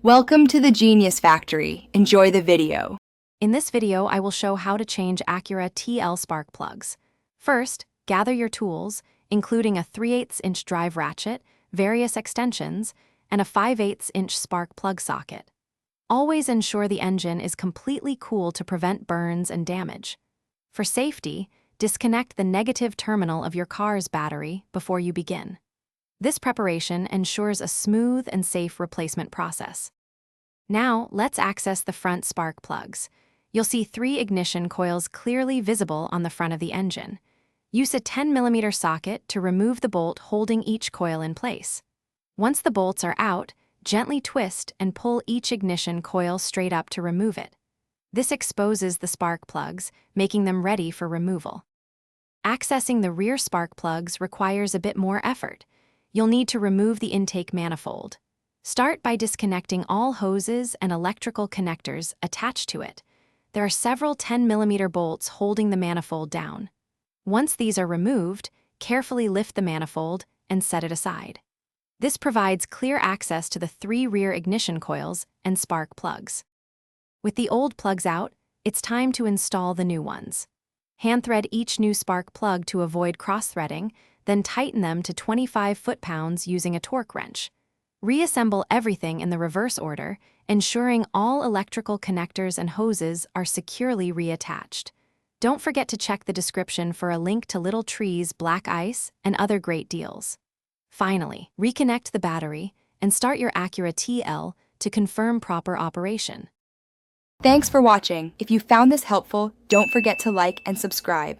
Welcome to the Genius Factory. Enjoy the video. In this video, I will show how to change Acura TL spark plugs. First, gather your tools, including a 3/8" drive ratchet, various extensions, and a 5/8" spark plug socket. Always ensure the engine is completely cool to prevent burns and damage. For safety, disconnect the negative terminal of your car's battery before you begin. This preparation ensures a smooth and safe replacement process. Now, let's access the front spark plugs. You'll see 3 ignition coils clearly visible on the front of the engine. Use a 10mm socket to remove the bolt holding each coil in place. Once the bolts are out, gently twist and pull each ignition coil straight up to remove it. This exposes the spark plugs, making them ready for removal. Accessing the rear spark plugs requires a bit more effort. You'll need to remove the intake manifold. Start by disconnecting all hoses and electrical connectors attached to it. There are several 10mm bolts holding the manifold down. Once these are removed, carefully lift the manifold and set it aside. This provides clear access to the 3 rear ignition coils and spark plugs. With the old plugs out, it's time to install the new ones. Hand thread each new spark plug to avoid cross-threading, then tighten them to 25 foot-pounds using a torque wrench. Reassemble everything in the reverse order, ensuring all electrical connectors and hoses are securely reattached. Don't forget to check the description for a link to Little Tree's black ice and other great deals. Finally, reconnect the battery and start your Acura TL to confirm proper operation. Thanks for watching. If you found this helpful, don't forget to like and subscribe.